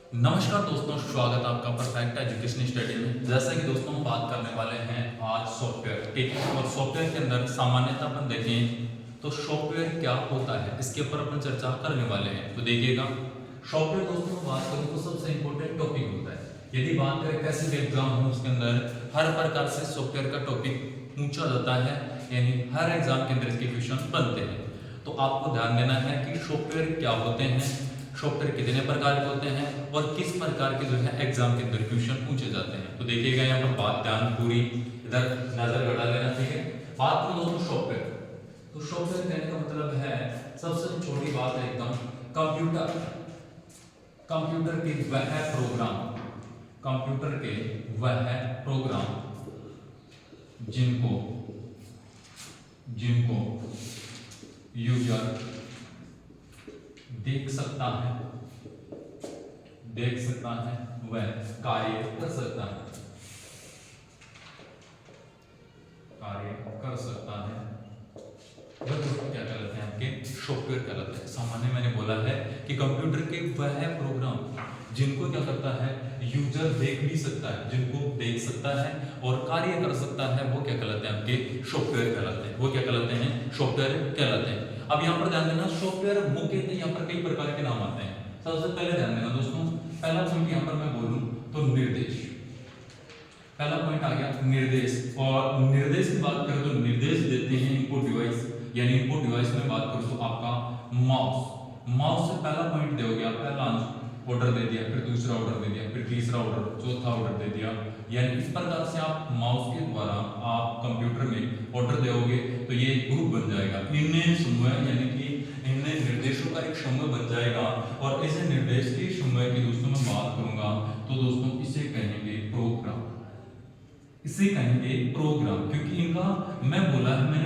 नमस्कार दोस्तों, स्वागत है आपका परफेक्ट एजुकेशन स्टडी में। जैसा कि दोस्तों हम बात करने वाले हैं आज सॉफ्टवेयर, ठीक है। और सॉफ्टवेयर के अंदर सामान्यतः अपन देखें तो सॉफ्टवेयर क्या होता है, इसके ऊपर अपन चर्चा करने वाले हैं। तो देखिएगा, सॉफ्टवेयर दोस्तों बात करें तो सबसे इंपॉर्टेंट टॉपिक होता है। यदि बात करें कैसे भी एग्जाम हो, उसके अंदर हर प्रकार से सॉफ्टवेयर का टॉपिक पूछा जाता है, यानी हर एग्जाम के अंदर इसके क्वेश्चन बनते हैं। तो आपको ध्यान देना है कि सॉफ्टवेयर क्या होते हैं, सॉफ्टवेयर कितने प्रकार के होते हैं और किस प्रकार के जो है एग्जाम के अंदर क्वेश्चन पूछे जाते हैं। तो देखिएगा यहाँ पर बात ध्यान पूरी इधर नजर गड़ा लेना, ठीक है। बात करो दोस्तों सॉफ्टवेयर, तो सॉफ्टवेयर कहने का मतलब है सबसे छोटी बात है एकदम कंप्यूटर। कंप्यूटर के वह प्रोग्राम, कंप्यूटर के वह प्रोग्राम जिनको जिनको यूजर देख सकता है, वह कार्य कर सकता है, वह दोस्तों क्या कहलाते हैं, आपके सॉफ्टवेयर कहलाते हैं। सामान्य मैंने बोला है कि कंप्यूटर के वह प्रोग्राम जिनको क्या करता है, यूजर देख भी सकता है, जिनको देख सकता है और कार्य कर सकता है, वो क्या कहलाते हैं, आपके सॉफ्टवेयर कहलाते हैं। वो क्या कहलाते हैं, सॉफ्टवेयर कहलाते हैं। अब यहाँ पर ध्यान देना, सॉफ्टवेयर मुख्यतः यहाँ पर कई प्रकार के नाम आते हैं। सबसे पहले ध्यान देना दोस्तों, पहला पॉइंट यहाँ पर मैं बोलूं तो निर्देश। पहला पॉइंट आ गया निर्देश, और निर्देश की बात करें तो निर्देश देते हैं इनपुट डिवाइस, यानी इनपुट डिवाइस में बात करूं तो आपका माउस से पहला पॉइंट दोगे आप, पहला ऑर्डर दे दिया, फिर दूसरा ऑर्डर दे दिया, फिर तीसरा ऑर्डर, चौथा ऑर्डर दे दिया। यानी इस प्रकार से आप माउस के द्वारा आप कंप्यूटर में ऑर्डर दोगे तो ये ग्रुप बन जाएगा, इनमें समूह, यानी कि इनमें निर्देशों का एक समूह बन जाएगा। और इस निर्देश के समूह की दोस्तों मैं बात करूंगा तो दोस्तों इसे कहेंगे प्रोग्राम, इसे कहेंगे प्रोग्राम। क्योंकि इनका मैंने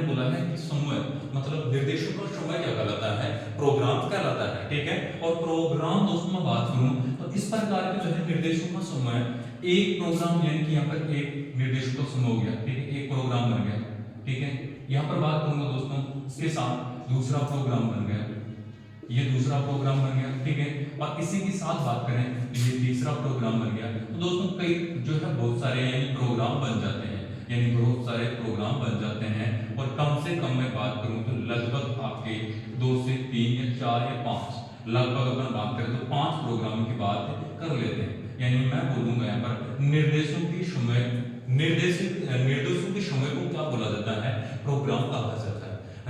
बोला है कि समूह मतलब निर्देशों का समूह क्या कहलाता है, प्रोग्राम कहलाता है, ठीक है। और प्रोग्राम दोस्तों मैं बात करूं तो इस प्रकार के जो है निर्देशों का समूह, एक प्रोग्राम यानी कि यहाँ पर एक निर्देशों का समूह हो गया, ठीक है, एक प्रोग्राम बन गया, ठीक है। यहाँ पर बात करूंगा दोस्तों, इसके साथ दूसरा प्रोग्राम बन गया, ये दूसरा प्रोग्राम बन गया, ठीक है। और इसी के साथ बात करें तो ये तीसरा प्रोग्राम बन गया। तो दोस्तों कई जो है बहुत सारे यानी प्रोग्राम बन जाते हैं, यानी बहुत सारे प्रोग्राम बन जाते हैं। और कम से कम मैं बात करूं तो लगभग आपके 2 से 3 या 4 या 5, लगभग अगर बात करें तो 5 प्रोग्रामों की बात कर लेते हैं। यानी मैं बोलूंगा यहाँ पर निर्देशों की समय, निर्देशों के समय को क्या बोला जाता है, प्रोग्राम कहा जाता है।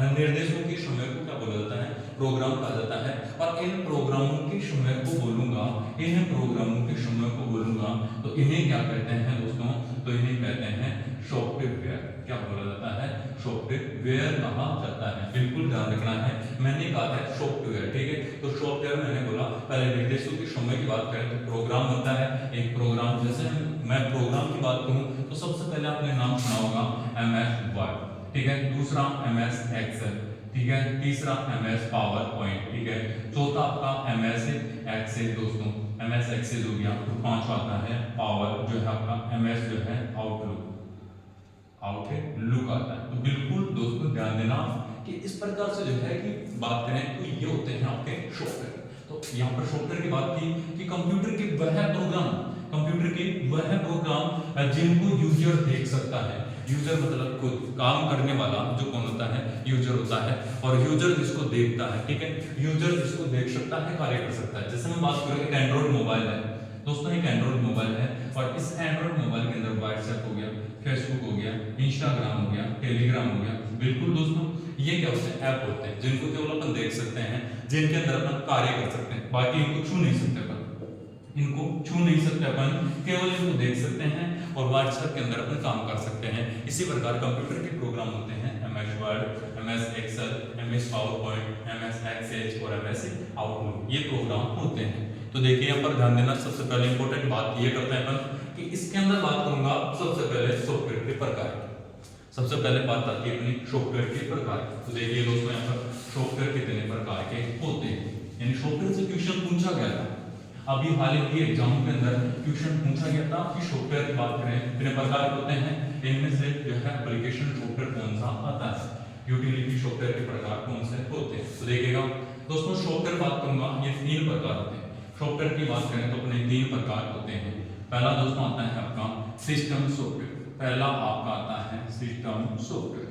निर्देशों के समय को क्या बोला जाता है, प्रोग्राम कहा जाता है। और इन प्रोग्रामों के समय को बोलूंगा, इन प्रोग्रामों के समय को बोलूंगा तो इन्हें क्या कहते हैं दोस्तों, तो इन्हें कहते हैं सॉफ्टवेयर। क्या बोला जाता है, सॉफ्टवेयर कहा जाता है। बिल्कुल ध्यान रखना है, मैंने कहा है सॉफ्टवेयर, ठीक है। तो सॉफ्टवेयर मैंने बोला, पहले निर्देशों के समय की बात करें तो प्रोग्राम होता है एक प्रोग्राम। जैसे मैं प्रोग्राम की बात करूं तो सबसे पहले आपने नाम सुना होगा MS वर्ड, ठीक है। दूसरा MS एक्सेल, ठीक है। तीसरा MS पावर पॉइंट, ठीक है। चौथा आपका MS एक्सेल दोस्तों, MS एक्सेल हो गया। तो पांचवा आता है पावर, जो है आपका MS जो है आउटलुक आता है। तो बिल्कुल दोस्तों ध्यान देना कि इस प्रकार से जो है कि बात करें तो ये होते हैं आपके सॉफ्टवेयर। तो यहाँ पर सॉफ्टवेयर की बात की कि कंप्यूटर के वह प्रोग्राम जिनको यूजर देख सकता है। यूजर मतलब खुद काम करने वाला जो कौन होता है, यूजर होता है। और यूजर जिसको देखता है, ठीक है, यूजर जिसको देख सकता है, कार्य कर सकता है। जैसे मैं बात करूं एक एंड्रॉइड मोबाइल है दोस्तों, एक एंड्रॉइड मोबाइल है। और इस एंड्रॉइड मोबाइल के अंदर व्हाट्सएप हो गया, फेसबुक हो गया, इंस्टाग्राम हो गया, टेलीग्राम हो गया। बिल्कुल दोस्तों ये क्या होते हैं, ऐप होते हैं जिनको केवल अपन देख सकते हैं, जिनके अंदर अपन कार्य कर सकते हैं। बाकी इनको छू नहीं सकते अपन, केवल इनको देख सकते हैं और व्हाट्सएप के अंदर अपन काम कर सकते हैं। इसी प्रकार कंप्यूटर के प्रोग्राम होते हैं MS Word, MS Excel, MS PowerPoint, MS Excel और MS आउटलुक, ये प्रोग्राम होते हैं। तो देखिए यहाँ पर ध्यान देना, सबसे पहले इंपॉर्टेंट बात ये करते हैं अपन कि इसके अंदर बात करूंगा सबसे पहले सॉफ्टवेयर के प्रकार। सबसे पहले बात आती है अपनी सॉफ्टवेयर के प्रकार। तो देखिए दोस्तों यहाँ पर सॉफ्टवेयर कितने प्रकार के होते हैं, यानी सॉफ्टवेयर से क्वेश्चन पूछा गया था। अभी हाल ही एग्जाम के अंदर क्वेश्चन पूछा गया था कि सॉफ्टवेयर की बात करें कितने प्रकार के होते हैं, इनमें से जो है एप्लीकेशन सॉफ्टवेयर कौन सा आता है, यूटिलिटी सॉफ्टवेयर के प्रकार कौन से होते हैं। तो देखिएगा दोस्तों सॉफ्टवेयर बात करूंगा, ये 3 प्रकार होते हैं। सॉफ्टवेयर की बात करें तो अपने 3 प्रकार होते हैं। पहला दोस्तों आता है आपका सिस्टम सॉफ्टवेयर। पहला आपका आता है सिस्टम सॉफ्टवेयर,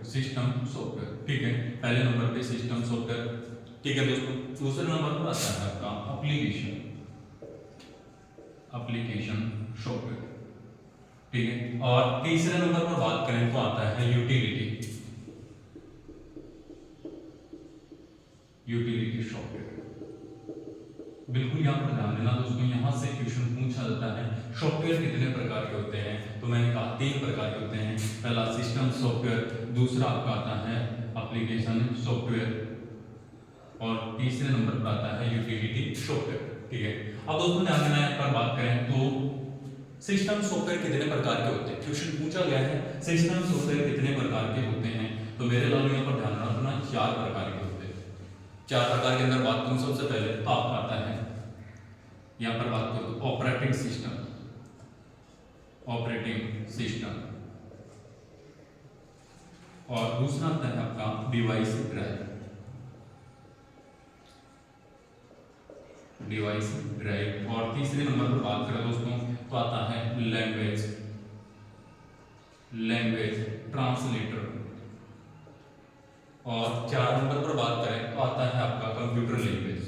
सिस्टम सॉफ्टवेयर, ठीक है। पहले नंबर पे सिस्टम सॉफ्टवेयर, ठीक है दोस्तों। दूसरे नंबर पर आता है आपका एप्लीकेशन सॉफ्टवेयर, ठीक है। और तीसरे नंबर पर बात करें तो आता है यूटिलिटी सॉफ्टवेयर। बिल्कुल यहाँ पर ध्यान देना दोस्तों, यहाँ से क्वेश्चन पूछा जाता है सॉफ्टवेयर कितने प्रकार के होते हैं, तो मैंने कहा 3 प्रकार के होते हैं। पहला सिस्टम सॉफ्टवेयर, दूसरा आपका आता है एप्लीकेशन सॉफ्टवेयर और तीसरे नंबर पर आता है यूटिलिटी सॉफ्टवेयर, ठीक है। अब दोस्तों ध्यान देना, यहाँ पर बात करें तो सिस्टम सॉफ्टवेयर कितने प्रकार के होते हैं, क्वेश्चन पूछा गया है सिस्टम सॉफ्टवेयर कितने प्रकार के होते हैं, तो मेरे लाल यहाँ पर ध्यान रखना 4 प्रकार के होते हैं। 4 प्रकार के अंदर बात करूं सबसे पहले तो आपका आता है, यहाँ पर बात करूं तो ऑपरेटिंग सिस्टम और दूसरा आता है आपका डिवाइस ड्राइव और तीसरे नंबर पर बात करें दोस्तों तो आता है लैंग्वेज ट्रांसलेटर और 4 नंबर पर बात करें तो आता है आपका कंप्यूटर लैंग्वेज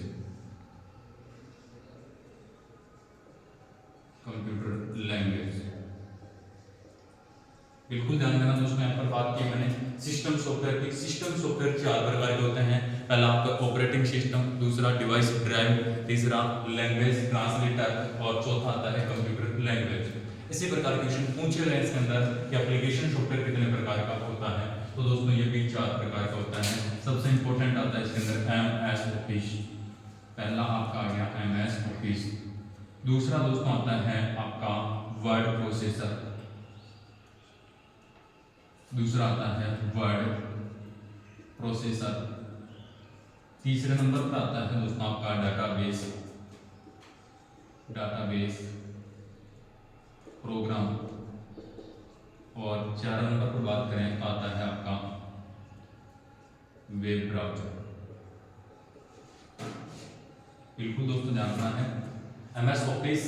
बिल्कुल ध्यान देना दोस्तों, यहाँ पर बात की मैंने सिस्टम सॉफ्टवेयर की। सिस्टम सॉफ्टवेयर 4 प्रकार के होते हैं। पहला आपका ऑपरेटिंग सिस्टम, दूसरा डिवाइस ड्राइव, तीसरा लैंग्वेज ट्रांसलेटर और चौथा आता है कंप्यूटर लैंग्वेज। इसी प्रकार क्वेश्चन पूछे गए इसके अंदर कि एप्लीकेशन सॉफ्टवेयर कितने प्रकार का होता है, तो दोस्तों ये भी 4 प्रकार का होता है। सबसे इंपॉर्टेंट आता है इसके अंदर MS ऑफिस, पहला आपका आ गया MS ऑफिस। दूसरा दोस्तों आता है आपका वर्ड प्रोसेसर, दूसरा आता है वर्ड प्रोसेसर। तीसरे नंबर पर आता है दोस्तों आपका डाटाबेस प्रोग्राम और 4 नंबर पर बात करें तो आता है आपका वेब ब्राउज़र। बिल्कुल दोस्तों ध्यान रखना है, MS Office,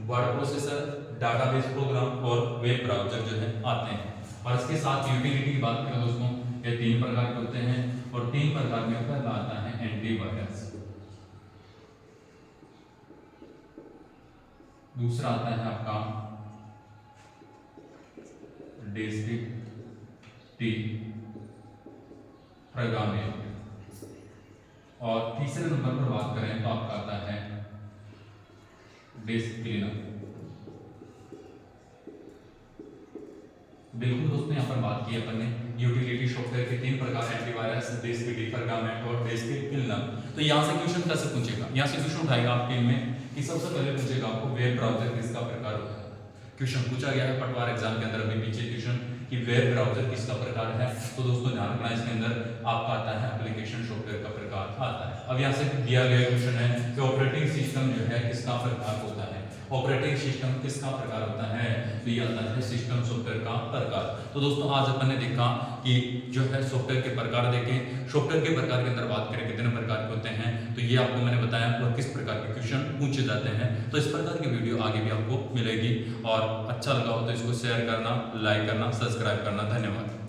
word processor, database program और वेब ब्राउज़र जो है आते हैं। और इसके साथ यूटिलिटी की बात करें दोस्तों, ये 3 प्रकार के होते हैं और 3 प्रकार में पहला आता है एंटीवायरस, दूसरा आता है आपका डिस्क्रिप्टिव प्रोग्रामिंग और तीसरे नंबर पर बात करें तो आपका आता है डिसिप्लिनर। बिल्कुल दोस्तों यहाँ पर बात की अपन ने यूटिलिटी सॉफ्टवेयर के 3 प्रकार, एंटीवायरस, डिस्क्रिप्टिव प्रोग्रामिंग और डिसिप्लिनर। तो यहाँ से क्वेश्चन कैसे पूछेगा, यहाँ से क्वेश्चन उठाएगा आपके में कि सबसे पहले पूछेगा आपको वेब ब्राउज़र किसका प्रकार होता है। क्वेश्चन पूछा गया है पटवार एग्जाम के अंदर अभी पीछे क्वेश्चन कि वेब ब्राउज़र किसका प्रकार है, तो दोस्तों ध्यान रखना इसके अंदर आपका आता है एप्लीकेशन सॉफ्टवेयर का प्रकार आता है। अब यहाँ से दिया गया क्वेश्चन है कि ऑपरेटिंग सिस्टम जो है किसका प्रकार होता है, ऑपरेटिंग सिस्टम किसका प्रकार होता है, तो ये आता है सिस्टम सॉफ्टवेयर का प्रकार। तो दोस्तों आज अपन ने देखा कि जो है सॉफ्टवेयर के प्रकार देखें, सॉफ्टवेयर के प्रकार के अंदर बात करें कितने प्रकार के होते हैं, तो ये आपको मैंने बताया और किस प्रकार के क्वेश्चन पूछे जाते हैं। तो इस प्रकार की वीडियो आगे भी आपको मिलेगी और अच्छा लगा हो तो इसको शेयर करना, लाइक करना, सब्सक्राइब करना। धन्यवाद।